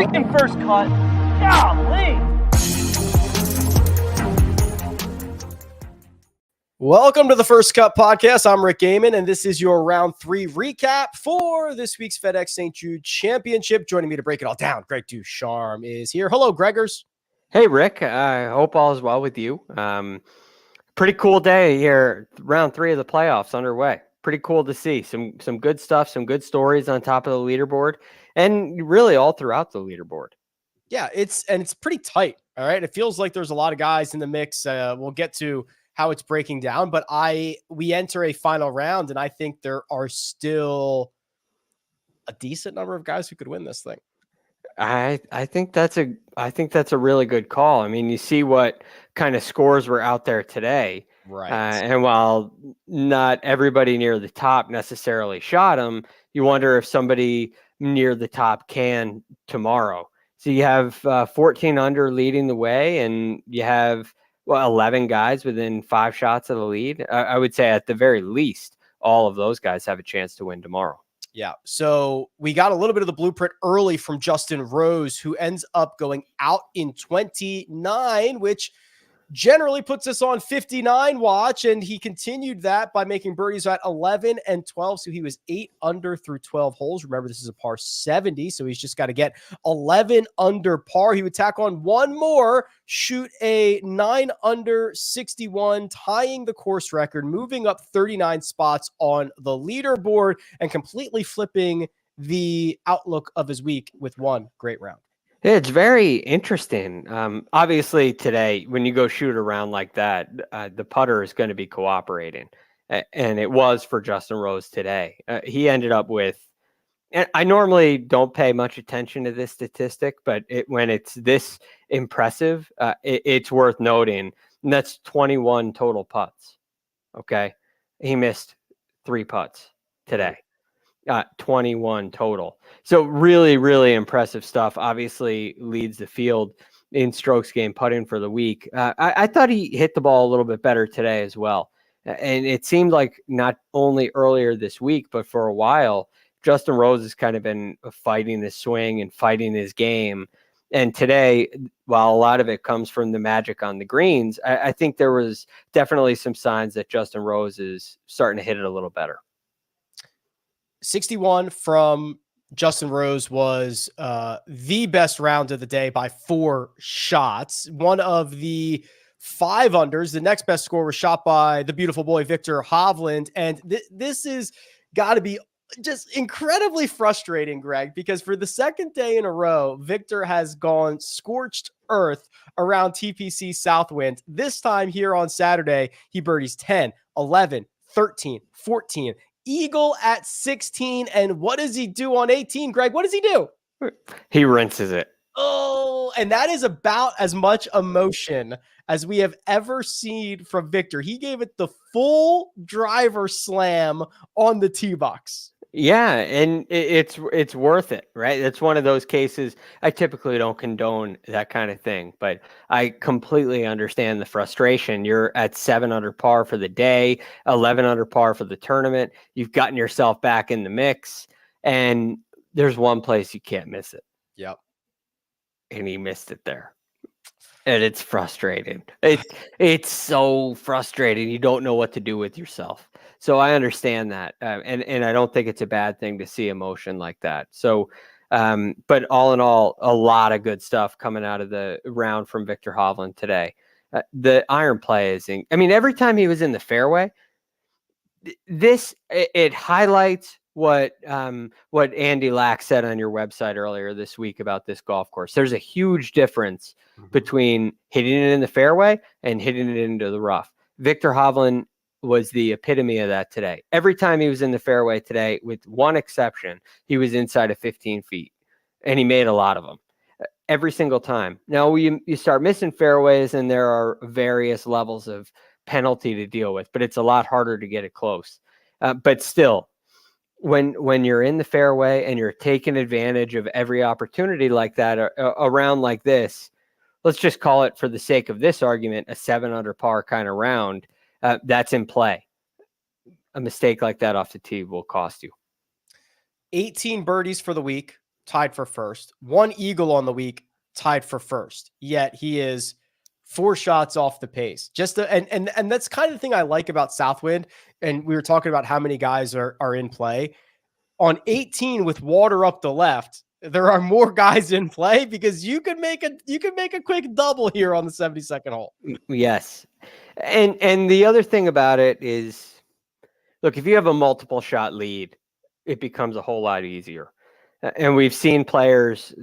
freaking first cut. Golly. Welcome to the First Cut Podcast. I'm Rick Gehman, and this is your round 3 recap for this week's FedEx St. Jude Championship. Joining me to break it all down, Greg DuCharme is here. Hello, Gregors. Hey, Rick. I hope all is well with you. Pretty cool day here. Round 3 of the playoffs underway. Pretty cool to see some good stuff, some good stories on top of the leaderboard, and really all throughout the leaderboard. Yeah, it's pretty tight. All right, it feels like there's a lot of guys in the mix. We'll get to how it's breaking down, but we enter a final round, and I think there are still a decent number of guys who could win this thing. I think that's a really good call. I mean, you see what kind of scores were out there today, right? And while not everybody near the top necessarily shot them, you wonder if somebody near the top can tomorrow. So you have 14 under leading the way, and you have 11 guys within 5 shots of the lead. I would say at the very least, all of those guys have a chance to win tomorrow. Yeah. So we got a little bit of the blueprint early from Justin Rose, who ends up going out in 29, which generally puts us on 59 watch. And he continued that by making birdies at 11 and 12. So he was 8 under through 12 holes. Remember, this is a par 70. So he's just got to get 11 under par. He would tack on one more, shoot a 9 under 61, tying the course record, moving up 39 spots on the leaderboard and completely flipping the outlook of his week with one great round. It's very interesting. Obviously, today, when you go shoot around like that, the putter is going to be cooperating. And it was for Justin Rose today. He ended up with, and I normally don't pay much attention to this statistic, but when it's this impressive, it's worth noting. And that's 21 total putts. Okay. He missed 3 putts today. 21 total. So really, really impressive stuff. Obviously leads the field in strokes gained putting for the week. I thought he hit the ball a little bit better today as well. And it seemed like not only earlier this week, but for a while, Justin Rose has kind of been fighting his swing and fighting his game. And today, while a lot of it comes from the magic on the greens, I think there was definitely some signs that Justin Rose is starting to hit it a little better. 61 from Justin Rose was the best round of the day by 4 shots. One of the 5 unders. The next best score was shot by the beautiful boy, Viktor Hovland. And this is got to be just incredibly frustrating, Greg, because for the second day in a row, Viktor has gone scorched earth around TPC Southwind. This time here on Saturday, he birdies 10, 11, 13, 14, eagle at 16. And what does he do on 18, Greg? What does he do? He rinses it. Oh, and that is about as much emotion as we have ever seen from Viktor. He gave it the full driver slam on the tee box. Yeah, and it's worth it, right? It's one of those cases. I typically don't condone that kind of thing, but I completely understand the frustration. You're at 7 under par for the day, 11 under par for the tournament. You've gotten yourself back in the mix, and there's one place you can't miss it. Yep. And he missed it there. And it's frustrating. It's so frustrating. You don't know what to do with yourself. So I understand that. And I don't think it's a bad thing to see emotion like that. So, but all in all, a lot of good stuff coming out of the round from Viktor Hovland today. The iron play is, every time he was in the fairway, it highlights what Andy Lack said on your website earlier this week about this golf course. There's a huge difference between hitting it in the fairway and hitting it into the rough. Viktor Hovland was the epitome of that today. Every time he was in the fairway today, with one exception, he was inside of 15 feet, and he made a lot of them every single time. Now you start missing fairways, and there are various levels of penalty to deal with, but it's a lot harder to get it close. But still, when you're in the fairway and you're taking advantage of every opportunity like that around like this, let's just call it, for the sake of this argument, a 7 under par kind of round, that's in play. A mistake like that off the tee will cost you. 18 birdies for the week, tied for first, one eagle on the week, tied for first. Yet he is 4 shots off the pace. And that's kind of the thing I like about Southwind. And we were talking about how many guys are in play. On 18 with water up the left, there are more guys in play because you could make a quick double here on the 72nd hole. Yes. And the other thing about it is, look, if you have a multiple shot lead, it becomes a whole lot easier. And we've seen players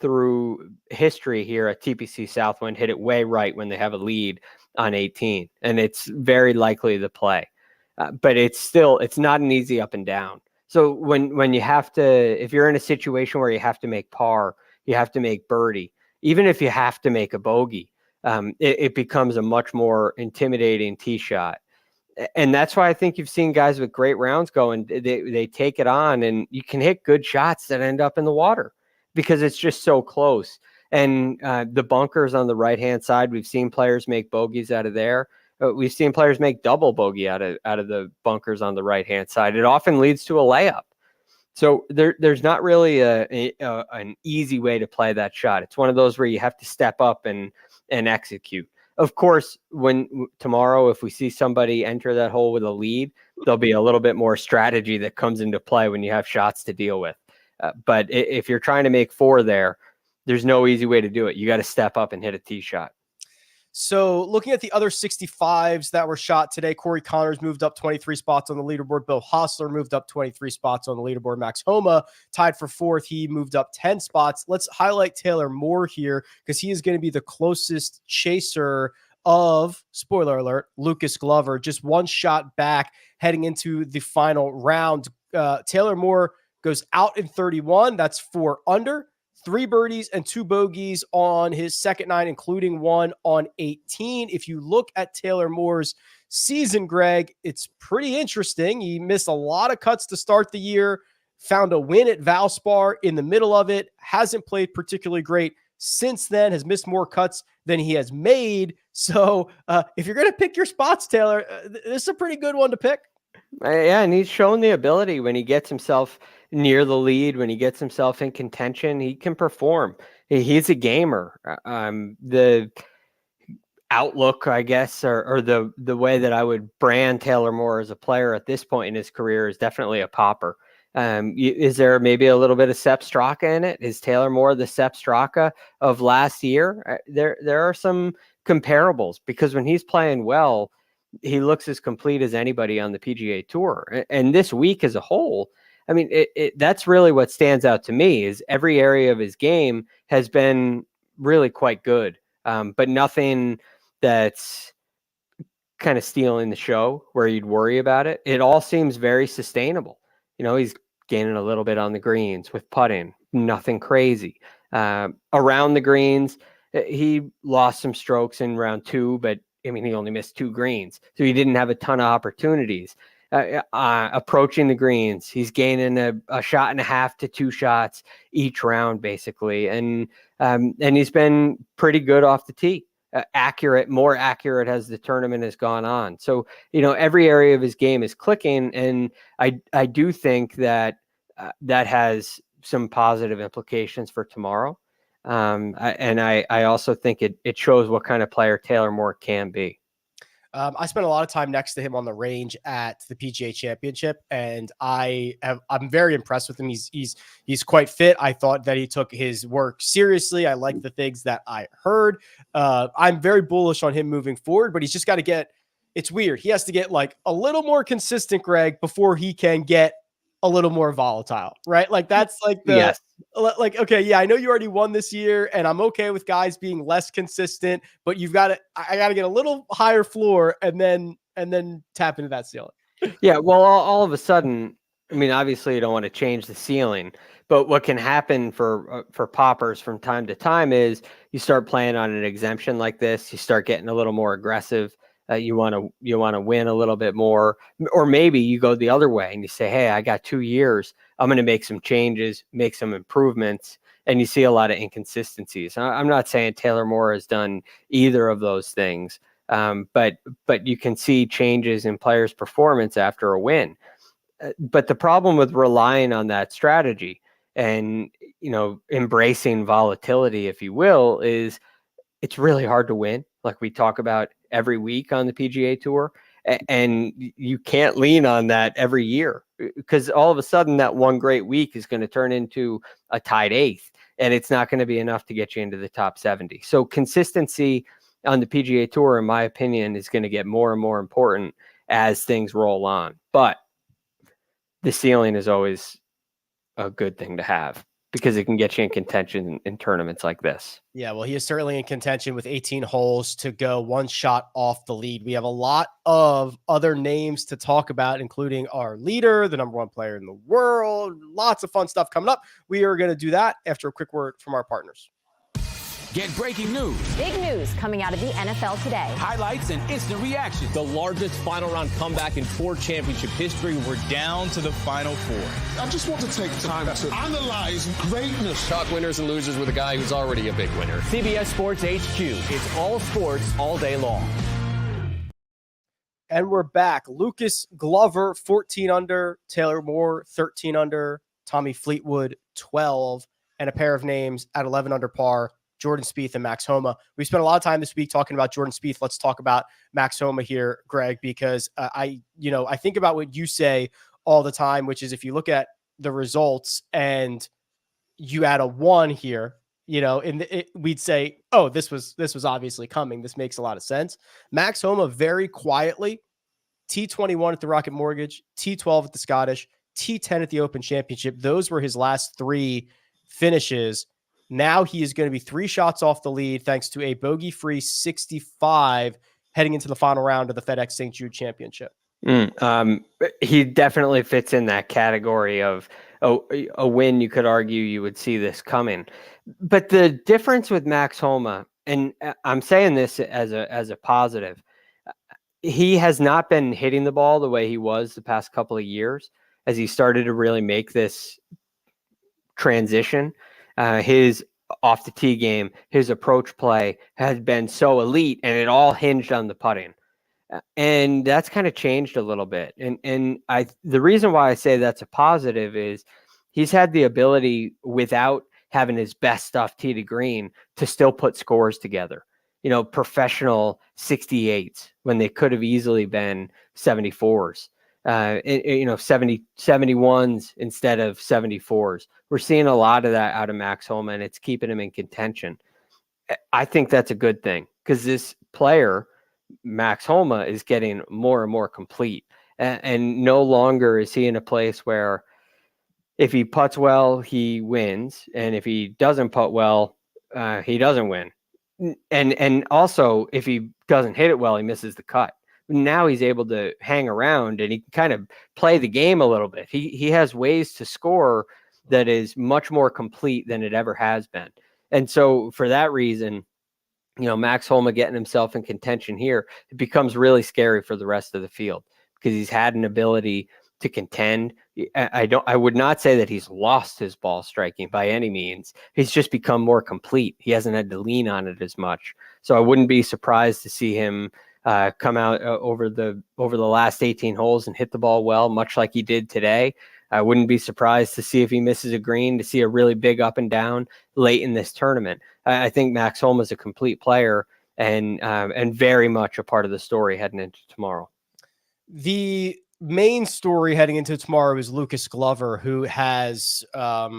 through history here at TPC Southwind hit it way right when they have a lead on 18, and it's very likely to play. But it's not an easy up and down. So when you have to, if you're in a situation where you have to make par, you have to make birdie, even if you have to make a bogey, it becomes a much more intimidating tee shot. And that's why I think you've seen guys with great rounds go and they take it on, and you can hit good shots that end up in the water because it's just so close. And the bunkers on the right-hand side, we've seen players make bogeys out of there. We've seen players make double bogey out of the bunkers on the right-hand side. It often leads to a layup. So there's not really an easy way to play that shot. It's one of those where you have to step up and execute. Of course, when tomorrow, if we see somebody enter that hole with a lead, there'll be a little bit more strategy that comes into play when you have shots to deal with. But if you're trying to make 4 there, there's no easy way to do it. You got to step up and hit a tee shot. So looking at the other 65s that were shot today, Corey Connors moved up 23 spots on the leaderboard. Bill Hostler moved up 23 spots on the leaderboard. Max Homa tied for 4th. He moved up 10 spots. Let's highlight Taylor Moore here because he is going to be the closest chaser of, spoiler alert, Lucas Glover, just 1 shot back heading into the final round. Taylor Moore goes out in 31. That's 4 under. 3 birdies and 2 bogeys on his second 9, including 1 on 18. If you look at Taylor Moore's season, Greg, it's pretty interesting. He missed a lot of cuts to start the year, found a win at Valspar in the middle of it, hasn't played particularly great since then, has missed more cuts than he has made. So if you're going to pick your spots, Taylor, this is a pretty good one to pick. Yeah, and he's shown the ability when he gets himself near the lead, when he gets himself in contention, he can perform. He's a gamer. The outlook, I guess, or the way that I would brand Taylor Moore as a player at this point in his career is definitely a popper. Is there maybe a little bit of Sepp Straka in it? Is Taylor Moore the Sepp Straka of last year? There are some comparables because when he's playing well, he looks as complete as anybody on the PGA Tour. And this week as a whole, I mean, that's really what stands out to me is every area of his game has been really quite good, but nothing that's kind of stealing the show where you'd worry about it. It all seems very sustainable. You know, he's gaining a little bit on the greens with putting, nothing crazy. Around the greens, he lost some strokes in round 2, but I mean, he only missed 2 greens, so he didn't have a ton of opportunities. Approaching the greens, he's gaining a shot and a half to 2 shots each round, basically, and he's been pretty good off the tee. More accurate as the tournament has gone on. So, you know, every area of his game is clicking, and I do think that that has some positive implications for tomorrow. I also think it shows what kind of player Taylor Moore can be. I spent a lot of time next to him on the range at the PGA Championship, and I'm very impressed with him. He's quite fit. I thought that he took his work seriously. I like the things that I heard. I'm very bullish on him moving forward, but he's just got to get. It's weird. He has to get like a little more consistent, Greg, before he can get a little more volatile, right? Like that's like yes. Like, okay, yeah, I know you already won this year and I'm okay with guys being less consistent, but I got to get a little higher floor and then tap into that ceiling. Yeah. Well, all of a sudden, I mean, obviously you don't want to change the ceiling, but what can happen for poppers from time to time is you start playing on an exemption like this. You start getting a little more aggressive. You want to win a little bit more, or maybe you go the other way and you say, hey, I got 2 years. I'm going to make some changes, make some improvements. And you see a lot of inconsistencies. I'm not saying Taylor Moore has done either of those things, but you can see changes in players' performance after a win. But the problem with relying on that strategy and, embracing volatility, if you will, is it's really hard to win. Like we talk about every week on the PGA Tour, and you can't lean on that every year, because all of a sudden that one great week is going to turn into a tied 8th, and it's not going to be enough to get you into the top 70. So consistency on the PGA Tour, in my opinion, is going to get more and more important as things roll on. But the ceiling is always a good thing to have, because it can get you in contention in tournaments like this. Yeah, well, he is certainly in contention with 18 holes to go, one shot off the lead. We have a lot of other names to talk about, including our leader, the number 1 player in the world. Lots of fun stuff coming up. We are going to do that after a quick word from our partners. Get breaking news. Big news coming out of the NFL today. Highlights and instant reaction. The largest final round comeback in Tour Championship history. We're down to the final 4. I just want to take time to analyze greatness. Talk winners and losers with a guy who's already a big winner. CBS Sports HQ. It's all sports all day long. And we're back. Lucas Glover, 14 under. Taylor Moore, 13 under. Tommy Fleetwood, 12. And a pair of names at 11 under par, Jordan Spieth and Max Homa. We spent a lot of time this week talking about Jordan Spieth. Let's talk about Max Homa here, Greg, because I think about what you say all the time, which is if you look at the results and you add a 1 here, we'd say, oh, this was obviously coming. This makes a lot of sense. Max Homa very quietly, T21 at the Rocket Mortgage, T12 at the Scottish, T10 at the Open Championship. Those were his last 3 finishes. Now he is going to be 3 shots off the lead thanks to a bogey-free 65 heading into the final round of the FedEx St. Jude Championship. He definitely fits in that category of a win. You could argue you would see this coming. But the difference with Max Homa, and I'm saying this as a positive, he has not been hitting the ball the way he was the past couple of years as he started to really make this transition. His off the tee game, his approach play has been so elite, and it all hinged on the putting. And that's kind of changed a little bit. And the reason why I say that's a positive is he's had the ability, without having his best stuff tee to green, to still put scores together. Professional 68s when they could have easily been 74s. 71s instead of 74s. We're seeing a lot of that out of Max Homa, and it's keeping him in contention. I think that's a good thing, because this player, Max Homa, is getting more and more complete, and no longer is he in a place where if he putts well, he wins, and if he doesn't putt well, he doesn't win. And also, if he doesn't hit it well, he misses the cut. Now he's able to hang around, and he can kind of play the game a little bit. He has ways to score that is much more complete than it ever has been. And so for that reason, Max Homa getting himself in contention here, it becomes really scary for the rest of the field, because he's had an ability to contend. I would not say that he's lost his ball striking by any means. He's just become more complete. He hasn't had to lean on it as much. So I wouldn't be surprised to see him come out over the last 18 holes and hit the ball well, much like he did today. I wouldn't be surprised to see if he misses a green, to see a really big up and down late in this tournament. I think Max Homa is a complete player and very much a part of the story heading into tomorrow. The main story heading into tomorrow is Lucas Glover, who has, how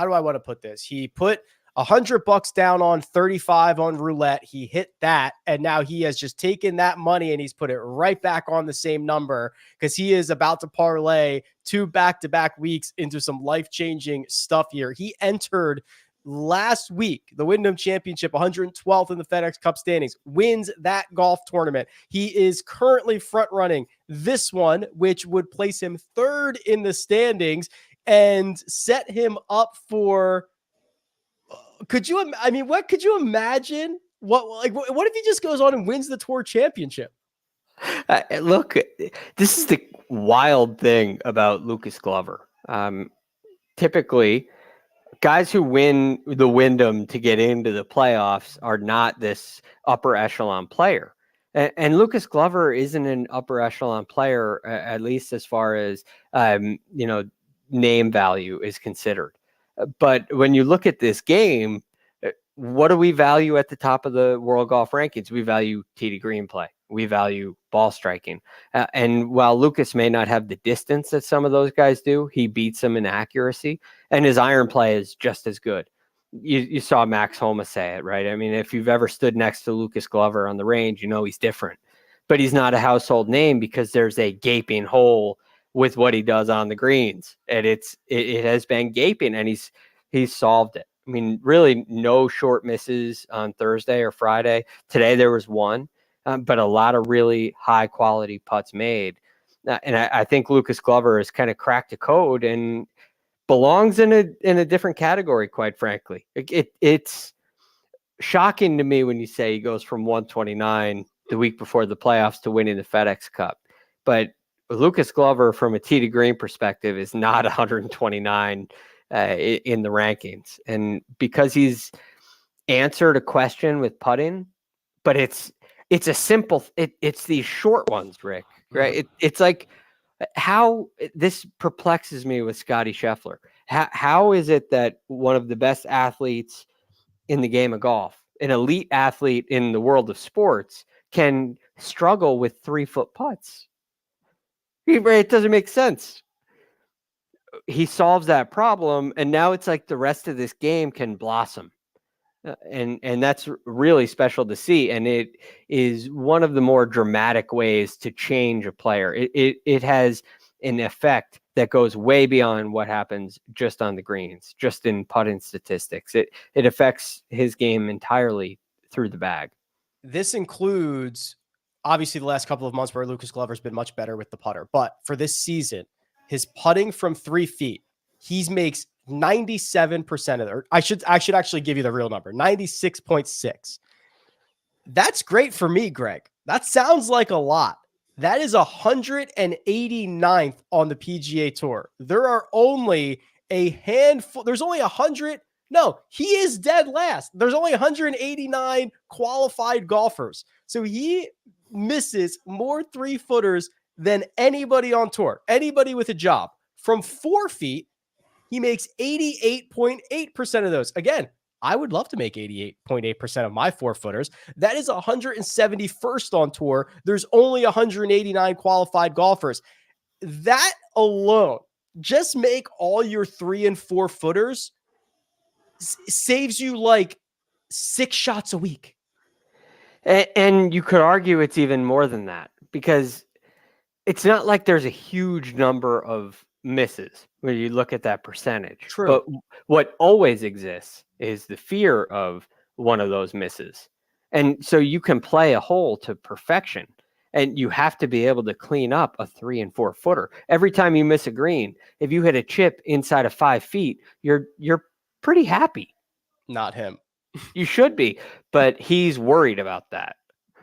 do I want to put this? He put $100 down on 35 on roulette. He hit that, and now he has just taken that money and he's put it right back on the same number, because he is about to parlay 2 back-to-back weeks into some life-changing stuff here. He entered last week the Wyndham Championship, 112th in the FedEx Cup standings, wins that golf tournament. He is currently front-running this one, which would place him 3rd in the standings and set him up for... what could you imagine? What if he just goes on and wins the Tour Championship? Look, this is the wild thing about Lucas Glover. Typically, guys who win the Wyndham to get into the playoffs are not this upper echelon player. And Lucas Glover isn't an upper echelon player, at least as far as, name value is considered. But when you look at this game, what do we value at the top of the world golf rankings? We value tee to green play. We value ball striking. And while Lucas may not have the distance that some of those guys do, he beats them in accuracy, and his iron play is just as good. You saw Max Homa say it, right? I mean, if you've ever stood next to Lucas Glover on the range, you know he's different. But he's not a household name because there's a gaping hole with what he does on the greens. And it has been gaping, and he's solved it. I mean, really no short misses on Thursday or Friday. Today there was one, but a lot of really high quality putts made. And I think Lucas Glover has kind of cracked a code and belongs in a different category, quite frankly. It's shocking to me when you say he goes from 129 the week before the playoffs to winning the FedEx Cup. But Lucas Glover, from a tee to green perspective, is not 129 in the rankings. And because he's answered a question with putting, but it's a simple, it's these short ones, Rick, right? It's like how this perplexes me with Scottie Scheffler. How is it that one of the best athletes in the game of golf, an elite athlete in the world of sports, can struggle with 3-foot putts? It doesn't make sense. He solves that problem, and now it's like the rest of this game can blossom. And that's really special to see. And it is one of the more dramatic ways to change a player. It has an effect that goes way beyond what happens just on the greens, just in putting statistics. It affects his game entirely through the bag. This includes obviously the last couple of months where Lucas Glover's been much better with the putter, but for this season, his putting from 3 feet, he makes 97% of it. Or I should actually give you the real number, 96.6. That's great for me, Greg. That sounds like a lot. That is 189th on the PGA Tour. There are only a handful. There's only 100. No, he is dead last. There's only 189 qualified golfers. So he misses more 3-footers than anybody on tour, anybody with a job. From 4 feet, he makes 88.8% of those. Again, I would love to make 88.8% of my 4-footers. That is 171st on tour. There's only 189 qualified golfers. That alone, just make all your 3 and 4 footers, saves you like 6 shots a week. And you could argue it's even more than that, because it's not like there's a huge number of misses when you look at that percentage. True. But what always exists is the fear of one of those misses. And so you can play a hole to perfection, and you have to be able to clean up a 3 and 4 footer. Every time you miss a green, if you hit a chip inside of 5 feet, you're pretty happy. Not him. You should be, but he's worried about that.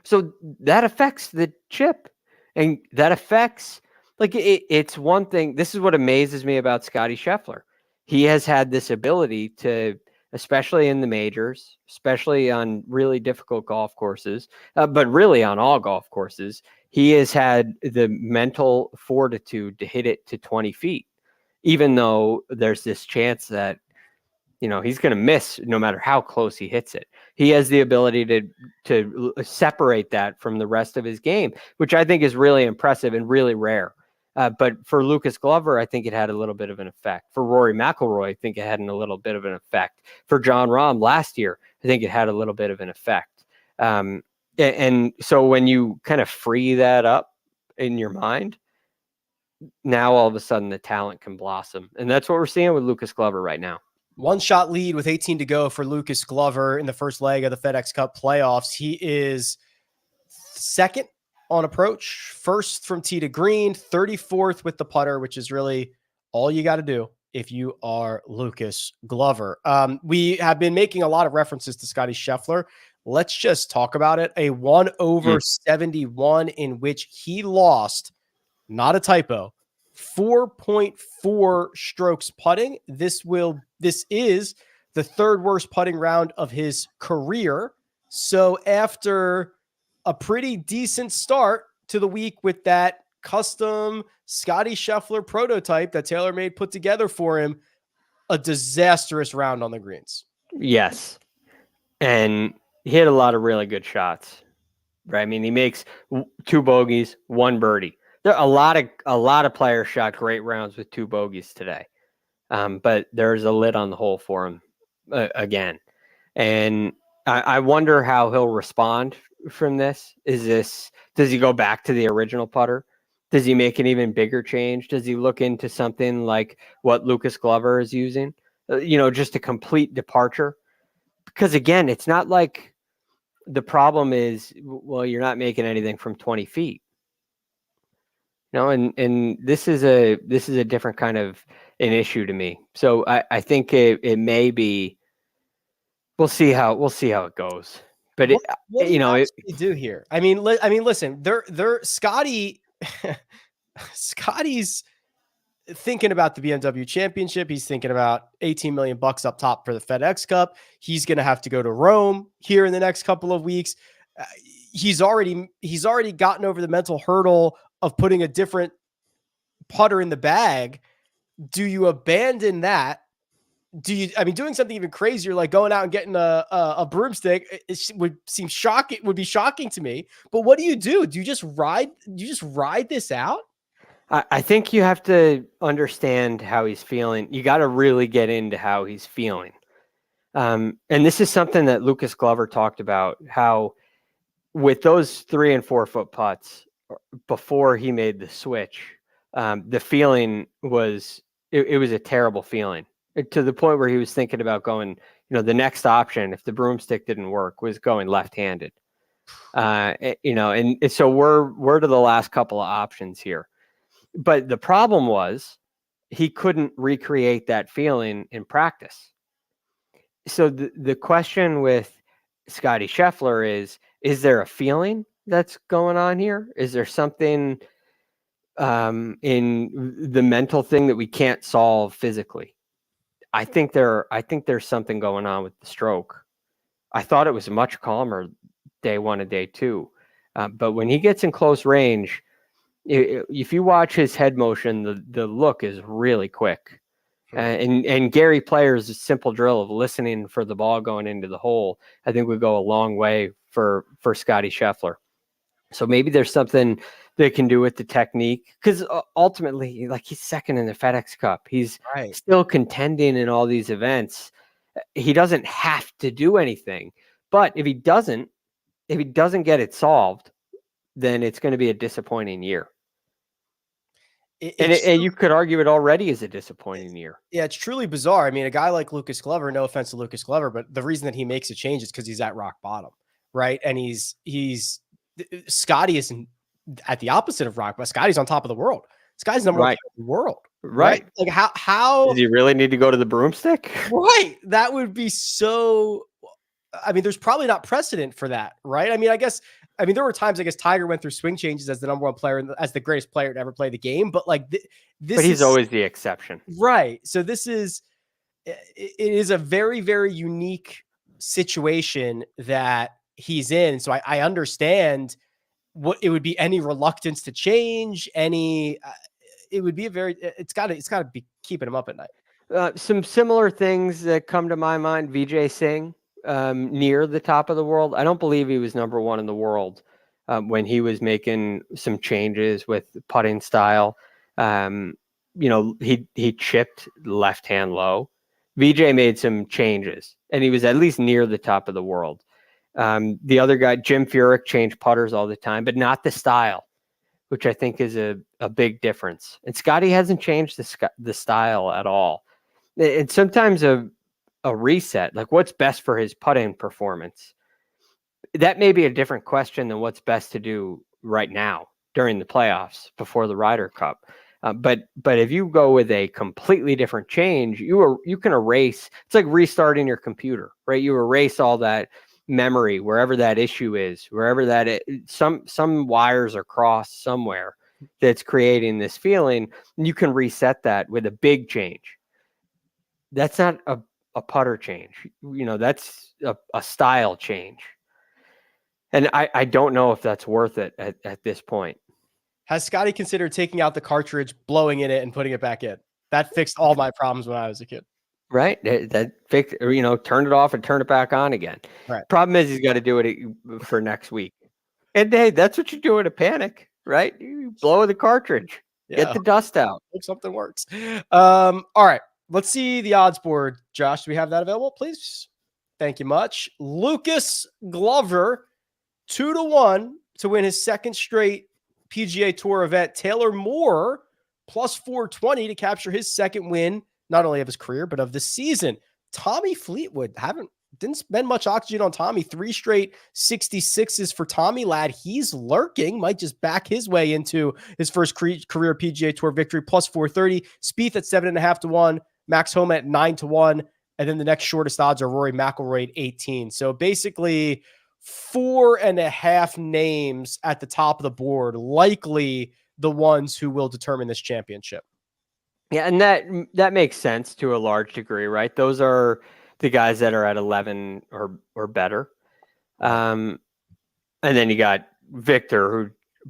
So that affects the chip, and that affects, like, it's one thing. This is what amazes me about Scottie Scheffler. He has had this ability to, especially in the majors, especially on really difficult golf courses, but really on all golf courses, he has had the mental fortitude to hit it to 20 feet, even though there's this chance that, you know, he's going to miss no matter how close he hits it. He has the ability to separate that from the rest of his game, which I think is really impressive and really rare. But for Lucas Glover, I think it had a little bit of an effect. For Rory McIlroy, I think it had a little bit of an effect. For Jon Rahm last year, I think it had a little bit of an effect. And so when you kind of free that up in your mind, now all of a sudden the talent can blossom. And that's what we're seeing with Lucas Glover right now. 1-shot lead with 18 to go for Lucas Glover in the first leg of the FedEx Cup playoffs. He is second on approach, first from tee to green, 34th with the putter, which is really all you got to do if you are Lucas Glover. We have been making a lot of references to Scottie Scheffler. Let's just talk about it. A 1/71 in which he lost, not a typo, 4.4 strokes putting. This is the third worst putting round of his career. So after a pretty decent start to the week with that custom Scottie Scheffler prototype that TaylorMade put together for him, a disastrous round on the greens. Yes. And he hit a lot of really good shots, right? I mean, he makes 2 bogeys, 1 birdie. There are a lot of players shot great rounds with 2 bogeys today. But there's a lid on the hole for him again. And I wonder how he'll respond from this. Does he go back to the original putter? Does he make an even bigger change? Does he look into something like what Lucas Glover is using? Just a complete departure. Because again, it's not like the problem is, well, you're not making anything from 20 feet. And this is a different kind of an issue to me. So I think it may be. We'll see how it goes. But what do you do here? I mean, listen, Scottie's thinking about the BMW Championship. He's thinking about $18 million up top for the FedEx Cup. He's going to have to go to Rome here in the next couple of weeks. He's already gotten over the mental hurdle of putting a different putter in the bag. Do you abandon that? Doing something even crazier, like going out and getting a broomstick, would be shocking to me. But what do you do? Do you just ride this out? I think you have to understand how he's feeling. You got to really get into how he's feeling. And this is something that Lucas Glover talked about, how with those 3 and 4 foot putts before he made the switch, the feeling was, it was a terrible feeling, to the point where he was thinking about going, the next option, if the broomstick didn't work, was going left-handed. And so we're to the last couple of options here. But the problem was he couldn't recreate that feeling in practice. So the question with Scottie Scheffler is there a feeling that's going on here? Is there something in the mental thing that we can't solve physically? I think there's something going on with the stroke. I thought it was much calmer day 1 and day 2. But when he gets in close range, if you watch his head motion, the look is really quick. And Gary Player's simple drill of listening for the ball going into the hole, I think would go a long way for Scottie Scheffler. So maybe there's something they can do with the technique, because ultimately, like, he's second in the FedEx Cup. He's still contending in all these events. He doesn't have to do anything, but if he doesn't get it solved, then it's going to be a disappointing year. And you could argue it already is a disappointing year. Yeah, it's truly bizarre. I mean, a guy like Lucas Glover, no offense to Lucas Glover, but the reason that he makes a change is because he's at rock bottom, right? And Scottie isn't at the opposite of rock, but Scottie's on top of the world. Scotty's number 1 in the world. Right. Like how does he really need to go to the broomstick? Right. That would be so. I mean, there's probably not precedent for that, right? I mean, there were times, I guess, Tiger went through swing changes as the number 1 player, as the greatest player to ever play the game. But like but he's always the exception, right? So it is a very, very unique situation that he's in. So I understand what it would be, any reluctance to change, it would be it's got to be keeping him up at night. Some similar things that come to my mind: Vijay Singh, near the top of the world. I don't believe he was number 1 in the world when he was making some changes with putting style. He chipped left hand low. Vijay made some changes, and he was at least near the top of the world. The other guy, Jim Furyk, changed putters all the time, but not the style, which I think is a big difference. And Scottie hasn't changed the style at all. And sometimes a reset, like what's best for his putting performance, that may be a different question than what's best to do right now during the playoffs before the Ryder Cup. But if you go with a completely different change, you can erase. It's like restarting your computer, right? You erase all that memory wherever that issue is, wherever some wires are crossed somewhere that's creating this feeling, and you can reset that with a big change. That's not a putter change, that's a style change. And I don't know if that's worth it at this point. Has Scottie considered taking out the cartridge, blowing in it, and putting it back in? That fixed all my problems when I was a kid. Right. That fixed, turned it off and turned it back on again. Right. Problem is he's got to do it for next week. And hey, that's what you do in a panic, right? You blow the cartridge, get the dust out. Hope something works. All right. Let's see the odds board. Josh, do we have that available, please? Thank you much. Lucas Glover, 2-1 to win his second straight PGA Tour event. Taylor Moore, plus 420 to capture his second win, not only of his career, but of the season. Tommy Fleetwood, didn't spend much oxygen on Tommy. 3 straight 66s for Tommy Lad. He's lurking, might just back his way into his first career PGA Tour victory, plus 430. Spieth at 7.5-1, Max Homa at 9-1. And then the next shortest odds are Rory McIlroy at 18. So basically 4.5 names at the top of the board, likely the ones who will determine this championship. Yeah, and that makes sense to a large degree, right? Those are the guys that are at 11 or better. And then you got Viktor, who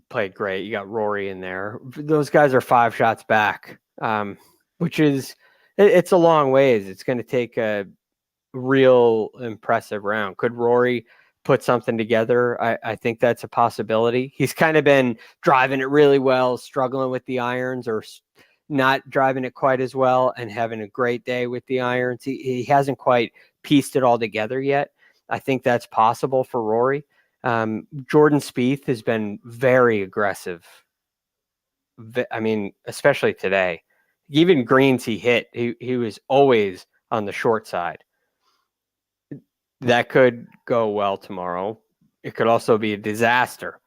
played great. You got Rory in there. Those guys are 5 shots back, which is, it's a long ways. It's going to take a real impressive round. Could Rory put something together? I think that's a possibility. He's kind of been driving it really well, struggling with the irons, or not driving it quite as well and having a great day with the irons. He hasn't quite pieced it all together yet. I think that's possible for Rory. Jordan Spieth has been very aggressive. I mean, especially today. Even greens he hit, he was always on the short side. That could go well tomorrow. It could also be a disaster.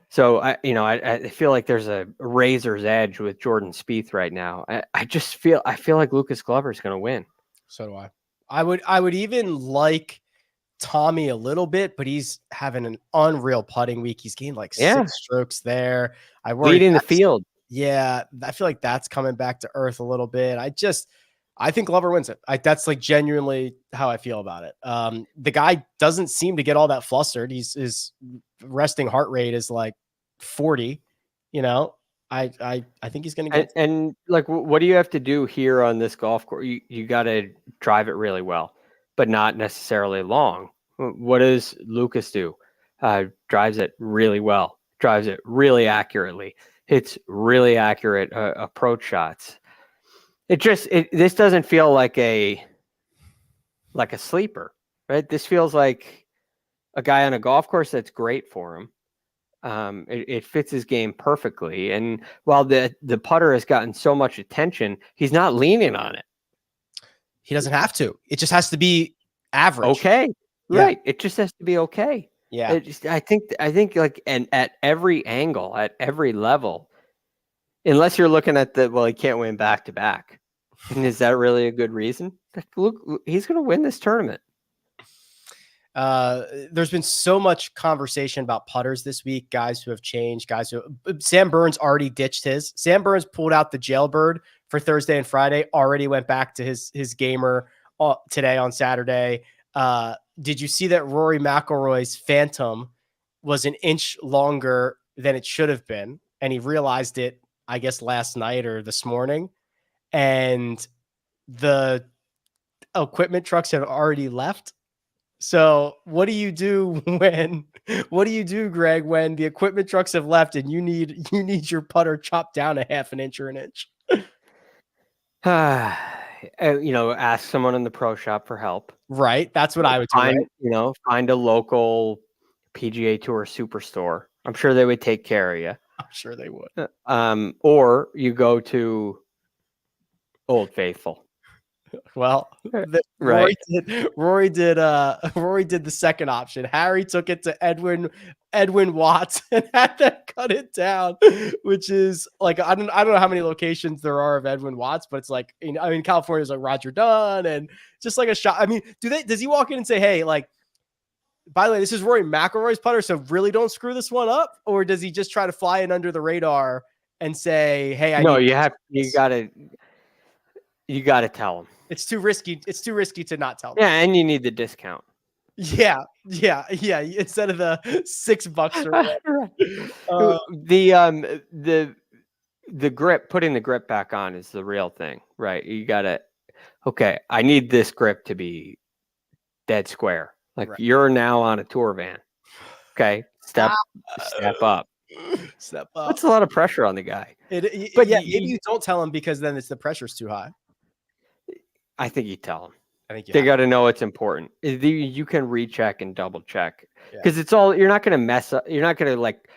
So I feel like there's a razor's edge with Jordan Spieth right now. I feel like Lucas Glover is going to win. So do I. I would even like Tommy a little bit, but he's having an unreal putting week. He's gained like 6 strokes there. I worry leading the field. Yeah, I feel like that's coming back to earth a little bit. I think Glover wins it. That's like genuinely how I feel about it. The guy doesn't seem to get all that flustered. His resting heart rate is like 40. I think he's going to get. And like, what do you have to do here on this golf course? You got to drive it really well, but not necessarily long. What does Lucas do? Drives it really well. Drives it really accurately. Hits really accurate approach shots. This doesn't feel like a sleeper, right? This feels like a guy on a golf course that's great for him. It fits his game perfectly. And while the putter has gotten so much attention, he's not leaning on it. He doesn't have to. It just has to be average. Okay. Yeah. Right. It just has to be okay. Yeah. I think like, and at every angle, at every level, unless you're looking at he can't win back to back. And is that really a good reason? Look, he's going to win this tournament. There's been so much conversation about putters this week, guys who have changed, Sam Burns already ditched his. Sam Burns pulled out the jailbird for Thursday and Friday, already went back to his gamer today on Saturday. Did you see that Rory McIlroy's Phantom was an inch longer than it should have been? And he realized it, I guess, last night or this morning. And the equipment trucks have already left. So what do you do, Greg, when the equipment trucks have left and you need your putter chopped down a half an inch or an inch? Ask someone in the pro shop for help. Right. That's what I would do. Find a local PGA Tour superstore. I'm sure they would take care of you. I'm sure they would. Or you go to Old Faithful. Well, right. Rory did the second option. Harry took it to Edwin Watts and had them cut it down, which is like, I don't know how many locations there are of Edwin Watts, but it's like, California is like Roger Dunn and just like a shot. I mean, does he walk in and say, hey, like, by the way, this is Rory McIlroy's putter, so really don't screw this one up? Or does he just try to fly in under the radar and say, hey, you got to tell him. It's too risky. It's too risky to not tell them. Yeah, and you need the discount. Yeah. Instead of the $6 or the grip, putting the grip back on is the real thing, right? You got to okay, I need this grip to be dead square. Like Right. you're now on a tour van. Okay, step up. Step up. That's a lot of pressure on the guy. But yeah, maybe you don't tell him because then the pressure's too high. I think you tell them. I think They got to know it's important. You can recheck and double check Yeah. because it's all. You're not going to mess up. You're not going to like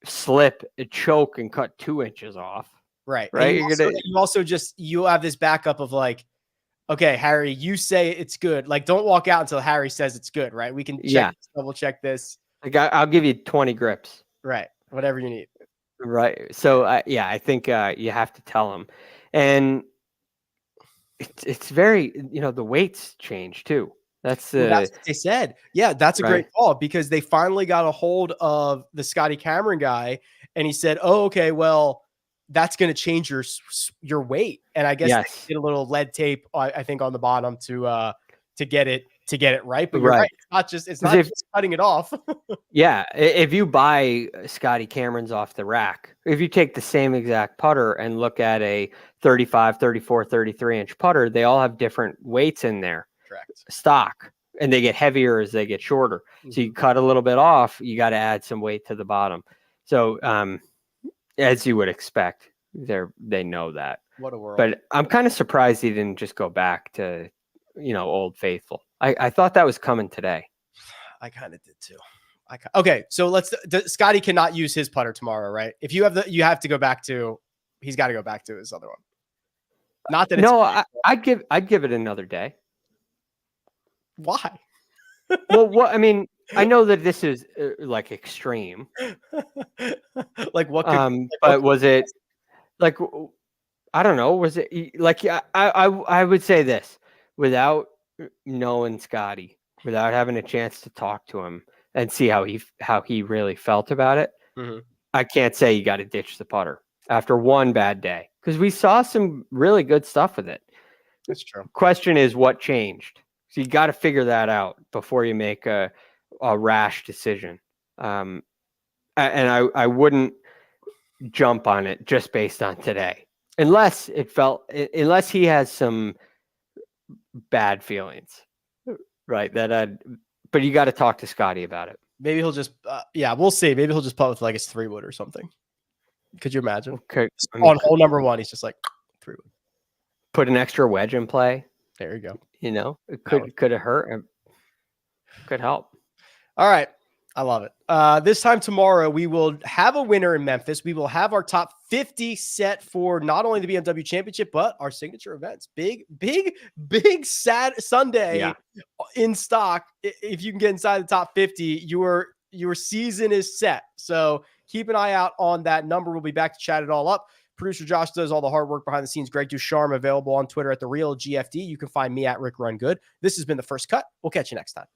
slip, choke, and cut 2 inches off. Right. Right. You have this backup of like, okay, Harry, you say it's good. Like, don't walk out until Harry says it's good. Right. We can double check this. Like I'll give you 20 grips. Right. Whatever you need. Right. So I think you have to tell them, and it's very, the weights change too. That's what they said. Yeah, that's a Right. great call because they finally got a hold of the Scottie Cameron guy, and he said, "Oh, okay, well, that's going to change your weight." And I guess they did a little lead tape, I think, on the bottom to get it right. But you're right. It's not just cutting it off. Yeah, if you buy Scottie Cameron's off the rack, if you take the same exact putter and look at a 35, 34, 33-inch putter, they all have different weights in there. Correct. Stock, and they get heavier as they get shorter. Mm-hmm. So you cut a little bit off, you got to add some weight to the bottom. So as you would expect, they know that. What a world. But I'm kind of surprised he didn't just go back to, Old Faithful. I thought that was coming today. I kind of did too. Okay, so Scottie cannot use his putter tomorrow, right? If you have to go back to, he's got to go back to his other one. Not that it's I'd give it another day. Why? Well, I mean, I know that this is like extreme. Like what? But was it like, I don't know. Was it like, I would say this without knowing Scottie, without having a chance to talk to him and see how he really felt about it. Mm-hmm. I can't say you got to ditch the putter after one bad day because we saw some really good stuff with it. That's true. Question is what changed? So you got to figure that out before you make a rash decision. And I wouldn't jump on it just based on today, unless he has some bad feelings, right? But you got to talk to Scottie about it. Maybe he'll just, we'll see. Maybe he'll just putt with like his 3-wood or something. Could you imagine? Okay. On hole number 1, he's just like 3-wood. Put an extra wedge in play. There you go. It could have hurt. It could help. All right. I love it. This time tomorrow, we will have a winner in Memphis. We will have our top 50 set for not only the BMW Championship, but our signature events. Big sad Sunday in stock. If you can get inside the top 50, your season is set. So keep an eye out on that number. We'll be back to chat it all up. Producer Josh does all the hard work behind the scenes. Greg DuCharme available on Twitter at TheRealGFD. You can find me at Rick Run Good. This has been The First Cut. We'll catch you next time.